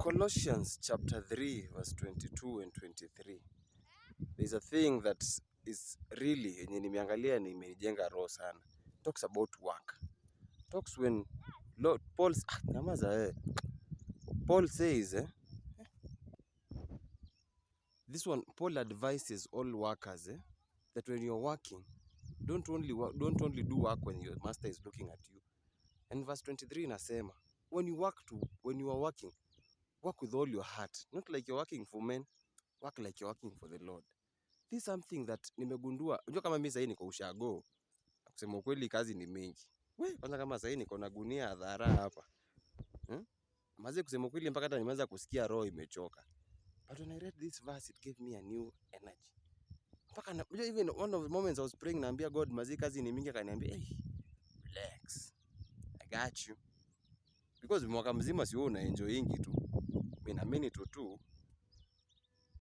Colossians chapter 3 verse 22 and 23. There's a thing that is really yenye nimeangalia na imenijenga roho sana. Talks about work. Talks when Lord Paul Paul says this one, Paul advises all workers that when you're working, don't only do work when your master is looking at you. And verse 23 inasema, when you are working, work with all your heart. Not like you're working for men, work like you're working for the Lord. This is something that nimegundua. Unajua kama mimi sasa niko ushago. Kusema ukweli kazi ni mingi. Kwanza kama sasa niko na gunia adhara hapa. Maze kusema ukweli mpaka hata nimeanza kusikia roho imechoka. But when I read this verse, it gave me a new energy. Mpaka even one of the moments I was praying, naambia God, maze kazi ni mingi, akaniambia, hey, relax. I got you. Because mwaka mzima si wewe una enjoyingi tu. Mimi naamini tu